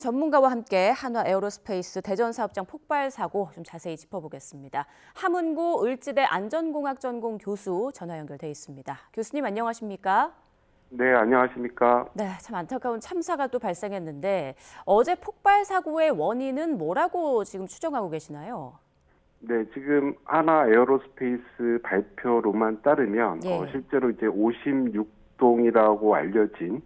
전문가와 함께 한화 에어로스페이스 대전 사업장 폭발 사고 좀 자세히 짚어보겠습니다. 함은고 을지대 안전공학 전공 교수 전화 연결돼 있습니다. 교수님 안녕하십니까? 네, 안녕하십니까? 네, 참 안타까운 참사가 또 발생했는데 어제 폭발 사고의 원인은 뭐라고 지금 추정하고 계시나요? 네, 지금 하나 에어로스페이스 발표로만 따르면 예. 실제로 이제 56동이라고 알려진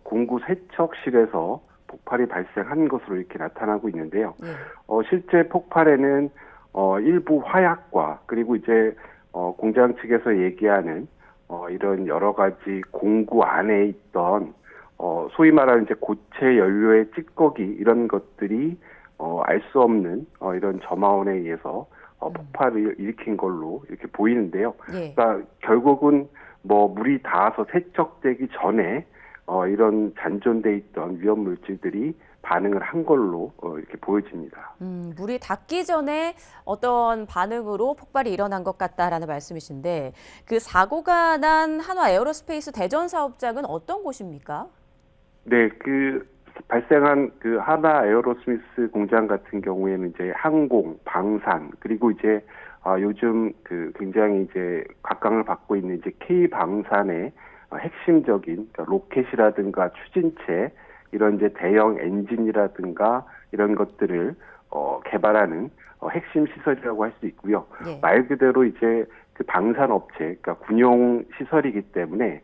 공구 세척실에서 폭발이 발생한 것으로 이렇게 나타나고 있는데요. 예. 실제 폭발에는 일부 화약과 그리고 이제 공장 측에서 얘기하는 이런 여러 가지 공구 안에 있던 소위 말하는 이제 고체 연료의 찌꺼기 이런 것들이 알 수 없는 이런 점화원에 의해서 폭발을 일으킨 걸로 이렇게 보이는데요. 예. 그러니까 결국은 뭐 물이 닿아서 세척되기 전에 이런 잔존돼 있던 위험 물질들이 반응을 한 걸로 이렇게 보여집니다. 물이 닿기 전에 어떤 반응으로 폭발이 일어난 것 같다라는 말씀이신데 그 사고가 난 한화 에어로스페이스 대전 사업장은 어떤 곳입니까? 네, 그 발생한 그 하나 에어로스미스 공장 같은 경우에는 이제 항공, 방산, 그리고 이제 요즘 그 굉장히 이제 각광을 받고 있는 이제 K 방산의 핵심적인 그러니까 로켓이라든가 추진체 이런 이제 대형 엔진이라든가 이런 것들을 개발하는 핵심 시설이라고 할 수 있고요. 예. 말 그대로 이제 그 방산 업체, 그러니까 군용 시설이기 때문에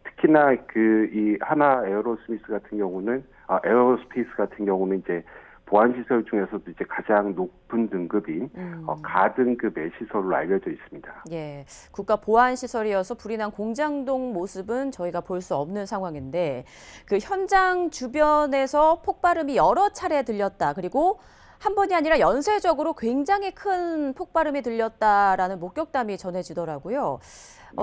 특히나 그 이 하나 에어로스미스 같은 경우는 에어로스페이스 같은 경우는 이제 보안 시설 중에서도 이제 가장 높은 등급인 가등급의 시설로 알려져 있습니다. 예, 국가 보안 시설이어서 불이 난 공장동 모습은 저희가 볼 수 없는 상황인데 그 현장 주변에서 폭발음이 여러 차례 들렸다. 그리고 한 번이 아니라 연쇄적으로 굉장히 큰 폭발음이 들렸다라는 목격담이 전해지더라고요.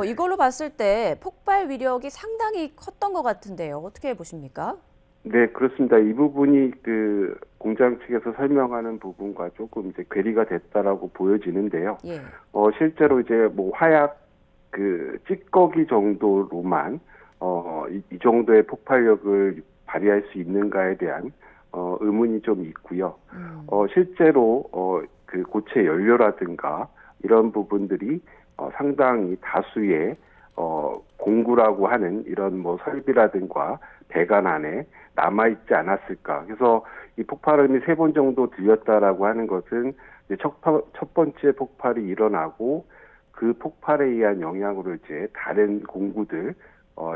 이걸로 봤을 때 폭발 위력이 상당히 컸던 것 같은데요. 어떻게 보십니까? 네, 그렇습니다. 이 부분이 그 공장 측에서 설명하는 부분과 조금 이제 괴리가 됐다라고 보여지는데요. 예. 실제로 이제 뭐 화약 그 찌꺼기 정도로만 이 정도의 폭발력을 발휘할 수 있는가에 대한 의문이 좀 있고요. 실제로 그 고체 연료라든가 이런 부분들이 상당히 다수의 공구라고 하는 이런 뭐 설비라든가 배관 안에 남아있지 않았을까. 그래서 이 폭발음이 3번 정도 들렸다라고 하는 것은 이제 첫 번째 폭발이 일어나고 그 폭발에 의한 영향으로 이제 다른 공구들,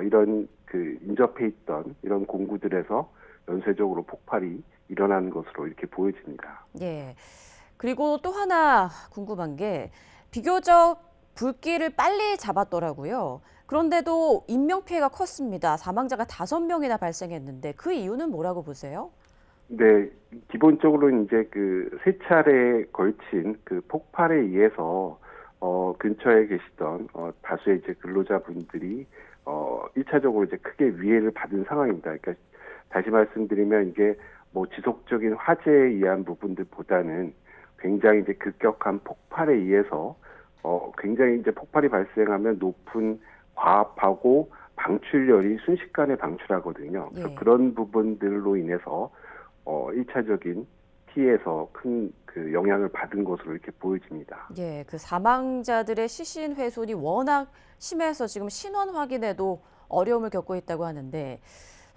이런 그 인접해 있던 이런 공구들에서 연쇄적으로 폭발이 일어나는 것으로 이렇게 보여집니다. 예. 그리고 또 하나 궁금한 게 비교적 불길을 빨리 잡았더라고요. 그런데도 인명피해가 컸습니다. 사망자가 5명이나 발생했는데 그 이유는 뭐라고 보세요? 네, 기본적으로 이제 그 3차례에 걸친 그 폭발에 의해서 근처에 계시던 다수의 이제 근로자분들이 1차적으로 이제 크게 위해를 받은 상황입니다. 그러니까 다시 말씀드리면 이게 뭐 지속적인 화재에 의한 부분들보다는 굉장히 이제 급격한 폭발에 의해서 굉장히 이제 폭발이 발생하면 높은 과압하고 방출열이 순식간에 방출하거든요. 그래서 예. 그런 부분들로 인해서 1차적인 피해에서 큰 그 영향을 받은 것으로 이렇게 보여집니다. 예, 그 사망자들의 시신 훼손이 워낙 심해서 지금 신원 확인에도 어려움을 겪고 있다고 하는데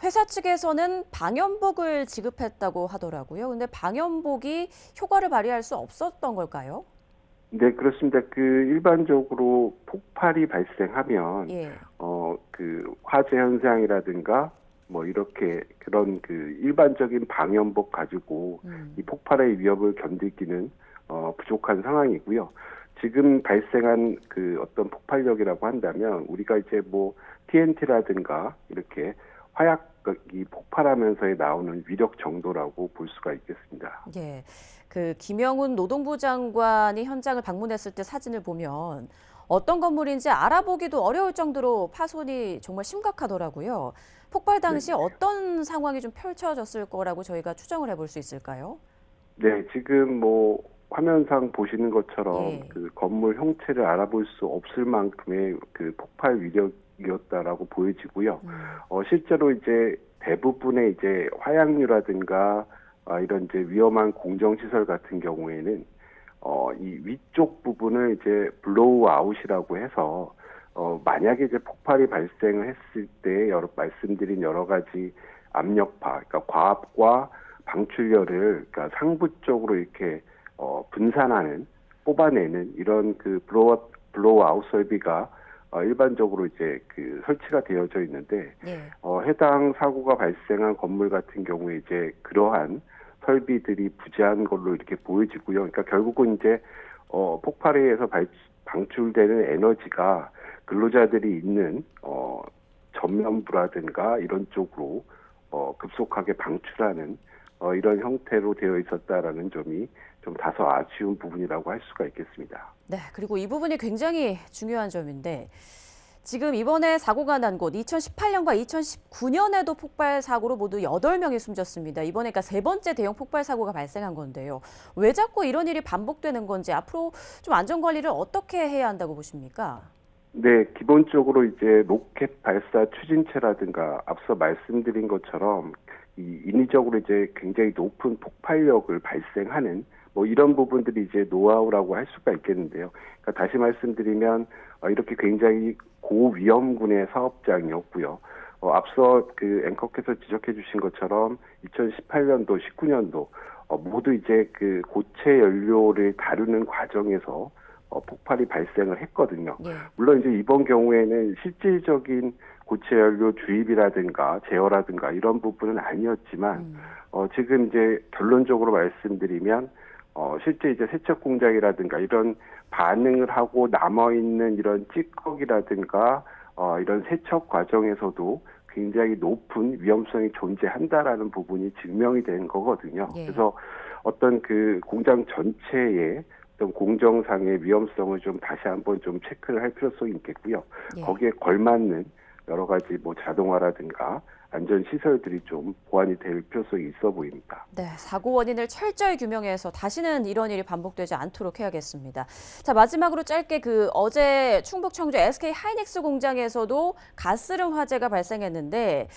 회사 측에서는 방염복을 지급했다고 하더라고요. 근데 방염복이 효과를 발휘할 수 없었던 걸까요? 네, 그렇습니다. 그 일반적으로 폭발이 발생하면 예. 그 화재 현상이라든가 뭐 이렇게 그런 그 일반적인 방염복 가지고 이 폭발의 위협을 견디기는 부족한 상황이고요. 지금 발생한 그 어떤 폭발력이라고 한다면 우리가 이제 뭐 TNT라든가 이렇게 화약이 폭발하면서에 나오는 위력 정도라고 볼 수가 있겠습니다. 예. 그 김영훈 노동부 장관이 현장을 방문했을 때 사진을 보면 어떤 건물인지 알아보기도 어려울 정도로 파손이 정말 심각하더라고요. 폭발 네. 당시 어떤 상황이 좀 펼쳐졌을 거라고 저희가 추정을 해볼 수 있을까요? 네, 지금 뭐 화면상 보시는 것처럼 예. 그 건물 형체를 알아볼 수 없을 만큼의 그 폭발 위력이었다라고 보여지고요. 실제로 이제 대부분의 이제 화약류라든가 이런 이제 위험한 공정시설 같은 경우에는 이 위쪽 부분을 이제 블로우 아웃이라고 해서 만약에 이제 폭발이 발생을 했을 때 말씀드린 여러 가지 압력파, 그러니까 과압과 방출열을 그러니까 상부 쪽으로 이렇게 분산하는 뽑아내는 이런 그 블로우 아웃 설비가 일반적으로 이제 그 설치가 되어져 있는데 예. 해당 사고가 발생한 건물 같은 경우에 이제 그러한 설비들이 부재한 걸로 이렇게 보여지고요. 그러니까 결국은 이제 폭발에 의해서 방출되는 에너지가 근로자들이 있는 전면부라든가 이런 쪽으로 급속하게 방출하는 이런 형태로 되어 있었다라는 점이 좀 다소 아쉬운 부분이라고 할 수가 있겠습니다. 네, 그리고 이 부분이 굉장히 중요한 점인데 지금 이번에 사고가 난 곳 2018년과 2019년에도 폭발 사고로 모두 8명이 숨졌습니다. 이번에 그러니까 세 번째 대형 폭발 사고가 발생한 건데요. 왜 자꾸 이런 일이 반복되는 건지 앞으로 좀 안전 관리를 어떻게 해야 한다고 보십니까? 네, 기본적으로 이제 로켓 발사 추진체라든가 앞서 말씀드린 것처럼 인위적으로 이제 굉장히 높은 폭발력을 발생하는 뭐 이런 부분들이 이제 노하우라고 할 수가 있겠는데요. 그러니까 다시 말씀드리면 이렇게 굉장히 고위험군의 사업장이었고요. 앞서 그 앵커께서 지적해 주신 것처럼 2018년도, 19년도 모두 이제 그 고체 연료를 다루는 과정에서 폭발이 발생을 했거든요. 예. 물론 이제 이번 경우에는 실질적인 고체 연료 주입이라든가 제어라든가 이런 부분은 아니었지만 지금 이제 결론적으로 말씀드리면 실제 이제 세척 공장이라든가 이런 반응을 하고 남아 있는 이런 찌꺼기라든가 이런 세척 과정에서도 굉장히 높은 위험성이 존재한다라는 부분이 증명이 된 거거든요. 예. 그래서 어떤 그 공장 전체의 어떤 공정상의 위험성을 좀 다시 한번 좀 체크를 할 필요성이 있겠고요. 예. 거기에 걸맞는 여러 가지 뭐 자동화라든가 안전 시설들이 좀 보완이 될 필요성이 있어 보입니다. 네, 사고 원인을 철저히 규명해서 다시는 이런 일이 반복되지 않도록 해야겠습니다. 자, 마지막으로 짧게 어제 충북 청주 SK 하이닉스 공장에서도 가스름 화재가 발생했는데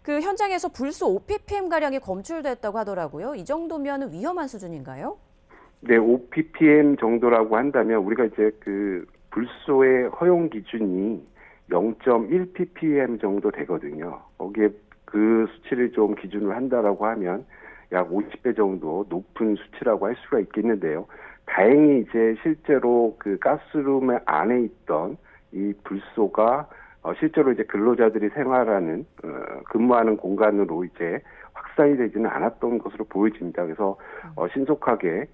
그 현장에서 불소 5ppm 가량이 검출됐다고 하더라고요. 이 정도면 위험한 수준인가요? 네, 5ppm 정도라고 한다면 우리가 이제 그 불소의 허용 기준이 0.1ppm 정도 되거든요. 거기에 그 수치를 좀 기준으로 한다라고 하면 약 50배 정도 높은 수치라고 할 수가 있겠는데요. 다행히 이제 실제로 그 가스룸 안에 있던 이 불소가 실제로 이제 근로자들이 생활하는 근무하는 공간으로 이제 확산이 되지는 않았던 것으로 보여집니다. 그래서 신속하게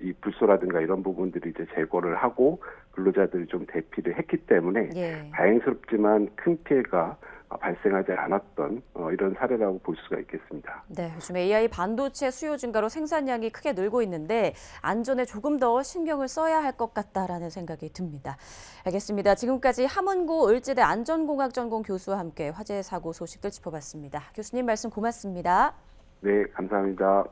이 불소라든가 이런 부분들이 이제 제거를 하고 근로자들이 좀 대피를 했기 때문에 예. 다행스럽지만 큰 피해가 발생하지 않았던 이런 사례라고 볼 수가 있겠습니다. 네, 요즘 AI 반도체 수요 증가로 생산량이 크게 늘고 있는데 안전에 조금 더 신경을 써야 할 것 같다라는 생각이 듭니다. 알겠습니다. 지금까지 함은고 을지대 안전공학전공 교수와 함께 화재 사고 소식들 짚어봤습니다. 교수님 말씀 고맙습니다. 네, 감사합니다.